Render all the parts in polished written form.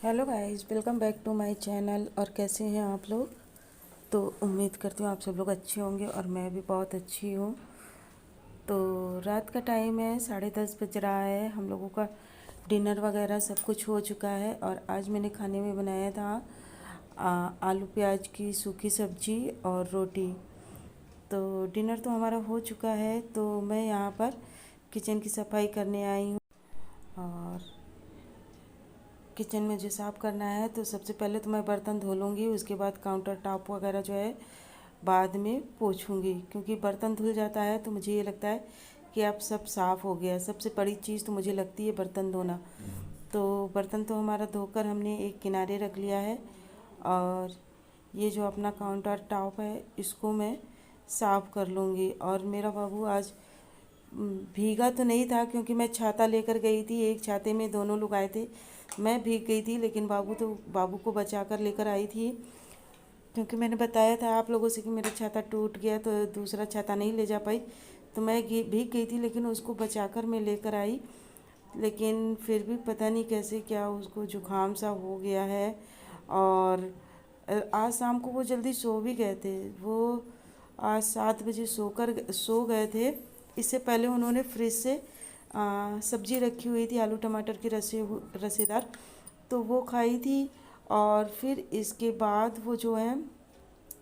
Hello guys, welcome back to my channel. और कैसे हैं आप लोग? तो उम्मीद करती हूँ आप सब लोग अच्छे होंगे और मैं भी बहुत अच्छी हूँ। तो रात का टाइम है, 10:30 बज रहा है। हम लोगों का डिनर वगैरह सब कुछ हो चुका है और आज मैंने खाने में बनाया था आलू प्याज की सूखी सब्जी और रोटी। तो डिनर तो हमारा हो चुका है, तो मैं यहाँ पर किचन की सफाई करने आई हूँ। और किचन में जो साफ़ करना है, तो सबसे पहले तो मैं बर्तन धो लूँगी, उसके बाद काउंटर टॉप वगैरह जो है बाद में पोछूंगी, क्योंकि बर्तन धुल जाता है तो मुझे ये लगता है कि अब सब साफ़ हो गया। सबसे बड़ी चीज़ तो मुझे लगती है बर्तन धोना। तो बर्तन तो हमारा धोकर हमने एक किनारे रख लिया है। और ये जो अपना काउंटर टॉप है, इसको मैं साफ़ कर लूँगी। और मेरा बाबू आज भीगा तो नहीं था, क्योंकि मैं छाता लेकर गई थी, एक छाते में दोनों लोग आए थे। मैं भीग गई थी, लेकिन बाबू को बचा कर लेकर आई थी, क्योंकि मैंने बताया था आप लोगों से कि मेरा छाता टूट गया, तो दूसरा छाता नहीं ले जा पाई। तो मैं भीग गई थी, लेकिन उसको बचाकर मैं लेकर आई। लेकिन फिर भी पता नहीं कैसे क्या उसको जुकाम सा हो गया है। और आज शाम को वो जल्दी सो भी गए थे। वो आज 7 बजे सो गए थे। इससे पहले उन्होंने फ्रिज से सब्जी रखी हुई थी, आलू टमाटर की रसेदार, तो वो खाई थी। और फिर इसके बाद वो जो है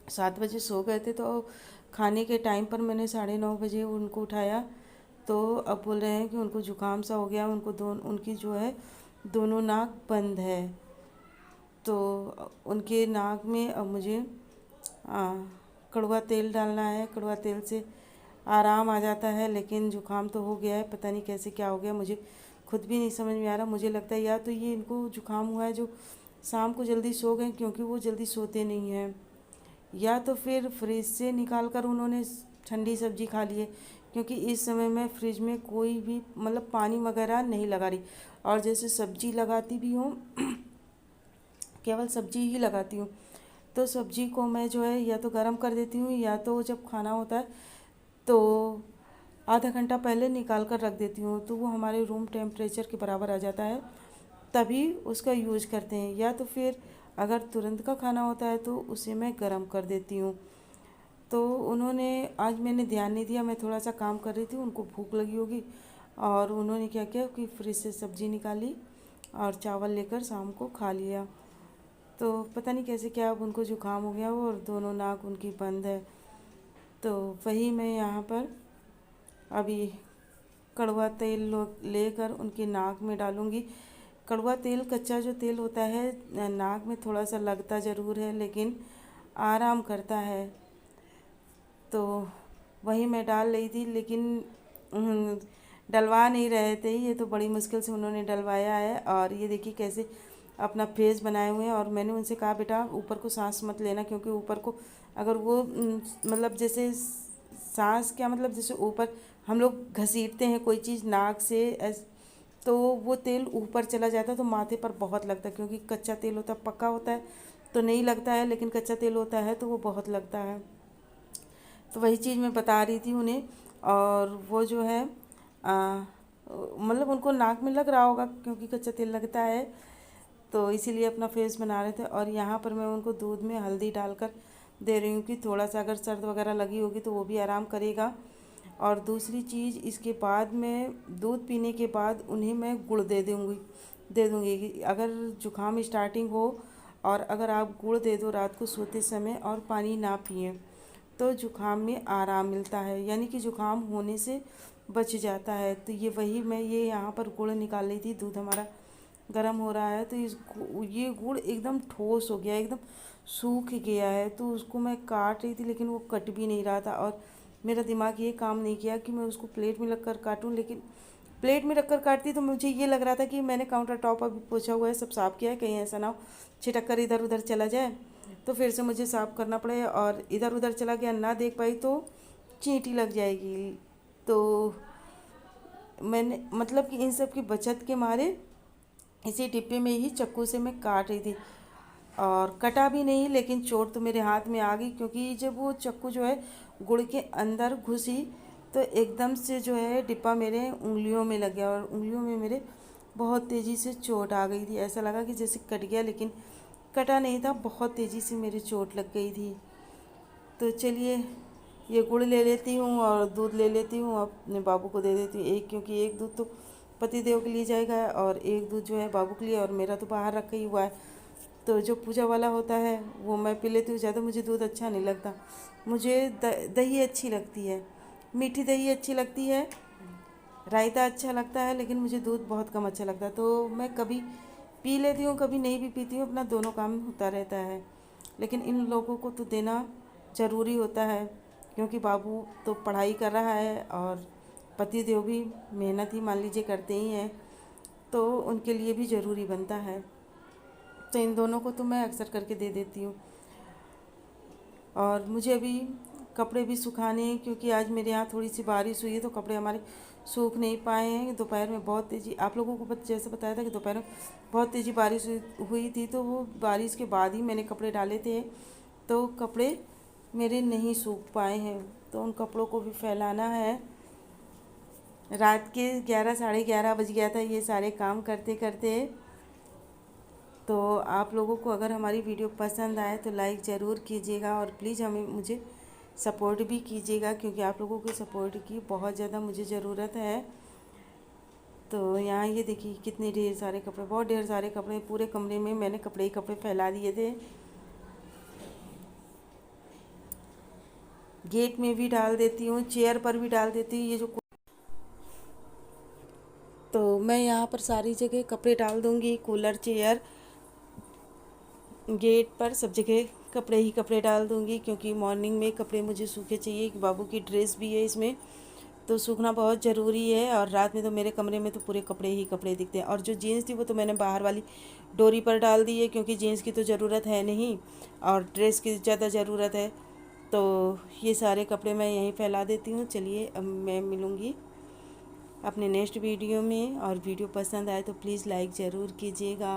7 बजे सो गए थे। तो खाने के टाइम पर मैंने 9:30 बजे उनको उठाया। तो अब बोल रहे हैं कि उनको जुकाम सा हो गया, उनकी जो है दोनों नाक बंद है। तो उनके नाक में अब मुझे आ, कड़वा तेल डालना है। कड़वा तेल से आराम आ जाता है, लेकिन जुकाम तो हो गया है। पता नहीं कैसे क्या हो गया, मुझे खुद भी नहीं समझ में आ रहा। मुझे लगता है या तो ये इनको जुकाम हुआ है जो शाम को जल्दी सो गए, क्योंकि वो जल्दी सोते नहीं हैं, या तो फिर फ्रिज से निकाल कर उन्होंने ठंडी सब्जी खा ली है, क्योंकि इस समय मैं फ्रिज में कोई भी मतलब पानी वगैरह नहीं लगा रही। और जैसे सब्जी लगाती भी हूँ केवल सब्जी ही लगाती हूँ। तो सब्जी को मैं जो है या तो गर्म कर देती हूँ, या तो जब खाना होता है तो आधा घंटा पहले निकाल कर रख देती हूँ, तो वो हमारे रूम टेम्परेचर के बराबर आ जाता है, तभी उसका यूज करते हैं। या तो फिर अगर तुरंत का खाना होता है तो उसे मैं गर्म कर देती हूँ। तो उन्होंने आज मैंने ध्यान नहीं दिया, मैं थोड़ा सा काम कर रही थी, उनको भूख लगी होगी, और उन्होंने क्या किया कि फ्रिज से सब्जी निकाली और चावल लेकर शाम को खा लिया। तो पता नहीं कैसे क्या अब उनको जुकाम हो गया हो और दोनों नाक उनकी बंद है। तो वही मैं यहाँ पर अभी कड़वा तेल लेकर उनकी नाक में डालूँगी। कड़वा तेल, कच्चा जो तेल होता है, नाक में थोड़ा सा लगता ज़रूर है, लेकिन आराम करता है। तो वही मैं डाल रही थी, लेकिन डलवा नहीं रहे थे। ये तो बड़ी मुश्किल से उन्होंने डलवाया है। और ये देखिए कैसे अपना फेस बनाए हुए हैं। और मैंने उनसे कहा बेटा ऊपर को सांस मत लेना, क्योंकि ऊपर को अगर वो मतलब जैसे सांस क्या मतलब जैसे ऊपर हम लोग घसीटते हैं कोई चीज़ नाक से, तो वो तेल ऊपर चला जाता है तो माथे पर बहुत लगता है, क्योंकि कच्चा तेल होता है। पक्का होता है तो नहीं लगता है, लेकिन कच्चा तेल होता है तो वो बहुत लगता है। तो वही चीज़ मैं बता रही थी उन्हें। और वो जो है मतलब उनको नाक में लग रहा होगा, क्योंकि कच्चा तेल लगता है, तो इसीलिए अपना फेस बना रहे थे। और यहाँ पर मैं उनको दूध में हल्दी डालकर दे रही हूँ कि थोड़ा सा अगर सर्द वगैरह लगी होगी तो वो भी आराम करेगा। और दूसरी चीज़, इसके बाद में दूध पीने के बाद उन्हें मैं गुड़ दे दूँगी कि अगर जुकाम स्टार्टिंग हो और अगर आप गुड़ दे दो रात को सोते समय और पानी ना पिए, तो जुकाम में आराम मिलता है, यानी कि जुकाम होने से बच जाता है। तो मैं ये यहाँ पर गुड़ निकाल रही थी। दूध हमारा गर्म हो रहा है, तो ये गुड़ एकदम ठोस हो गया, एकदम सूख गया है। तो उसको मैं काट रही थी, लेकिन वो कट भी नहीं रहा था। और मेरा दिमाग ये काम नहीं किया कि मैं उसको प्लेट में रख कर काटूँ, लेकिन प्लेट में रखकर काटती तो मुझे ये लग रहा था कि मैंने काउंटर टॉप अभी पोछा हुआ है, सब साफ़ किया है, कहीं ऐसा ना हो छिटक कर इधर उधर चला जाए, तो फिर से मुझे साफ़ करना पड़े। और इधर उधर चला गया, ना देख पाई तो चींटी लग जाएगी। तो मैंने मतलब कि इन सब की बचत के मारे इसी डिब्बे में ही चाकू से मैं काट रही थी। और कटा भी नहीं, लेकिन चोट तो मेरे हाथ में आ गई, क्योंकि जब वो चाकू जो है गुड़ के अंदर घुसी तो एकदम से जो है डिब्बा मेरे उंगलियों में लग गया, और उंगलियों में मेरे बहुत तेज़ी से चोट आ गई थी। ऐसा लगा कि जैसे कट गया, लेकिन कटा नहीं था, बहुत तेज़ी से मेरी चोट लग गई थी। तो चलिए ये गुड़ ले लेती हूँ और दूध ले लेती हूँ, अपने बाबू को दे देती हूँ एक, क्योंकि एक दूध तो पति देव के लिए जाएगा और एक दूध जो है बाबू के लिए, और मेरा तो बाहर रखा ही हुआ है। तो जो पूजा वाला होता है वो मैं पी लेती हूँ। ज़्यादा मुझे दूध अच्छा नहीं लगता। मुझे दही अच्छी लगती है, मीठी दही अच्छी लगती है, रायता अच्छा लगता है, लेकिन मुझे दूध बहुत कम अच्छा लगता है। तो मैं कभी पी लेती हूँ, कभी नहीं भी पीती हूँ, अपना दोनों काम होता रहता है। लेकिन इन लोगों को तो देना ज़रूरी होता है, क्योंकि बाबू तो पढ़ाई कर रहा है और पति देव भी मेहनत ही मान लीजिए करते ही हैं, तो उनके लिए भी ज़रूरी बनता है। तो इन दोनों को तो मैं अक्सर करके दे देती हूँ। और मुझे अभी कपड़े भी सुखाने हैं, क्योंकि आज मेरे यहाँ थोड़ी सी बारिश हुई है, तो कपड़े हमारे सूख नहीं पाए हैं। दोपहर में बहुत तेज़ी, आप लोगों को जैसे बताया था कि दोपहर में बहुत तेज़ी बारिश हुई थी, तो वो बारिश के बाद ही मैंने कपड़े डाले थे, तो कपड़े मेरे नहीं सूख पाए हैं। तो उन कपड़ों को भी फैलाना है। रात के 11 साढ़े 11 बज गया था ये सारे काम करते करते। तो आप लोगों को अगर हमारी वीडियो पसंद आए तो लाइक ज़रूर कीजिएगा, और प्लीज़ मुझे सपोर्ट भी कीजिएगा, क्योंकि आप लोगों के सपोर्ट की बहुत ज़्यादा मुझे ज़रूरत है। तो यहाँ ये देखिए कितने ढेर सारे कपड़े, बहुत ढेर सारे कपड़े, पूरे कमरे में मैंने कपड़े ही कपड़े फैला दिए थे। गेट में भी डाल देती हूँ, चेयर पर भी डाल देती हूँ। ये जो तो मैं यहाँ पर सारी जगह कपड़े डाल दूँगी, कूलर, चेयर, गेट पर सब जगह कपड़े ही कपड़े डाल दूँगी, क्योंकि मॉर्निंग में कपड़े मुझे सूखे चाहिए। कि बाबू की ड्रेस भी है इसमें, तो सूखना बहुत ज़रूरी है। और रात में तो मेरे कमरे में तो पूरे कपड़े ही कपड़े दिखते हैं। और जो जीन्स थी वो तो मैंने बाहर वाली डोरी पर डाल दी है, क्योंकि जीन्स की तो ज़रूरत है नहीं और ड्रेस की ज़्यादा ज़रूरत है। तो ये सारे कपड़े मैं यहीं फैला देती हूँ। चलिए अब मैं मिलूँगी अपने नेक्स्ट वीडियो में, और वीडियो पसंद आए तो प्लीज़ लाइक ज़रूर कीजिएगा।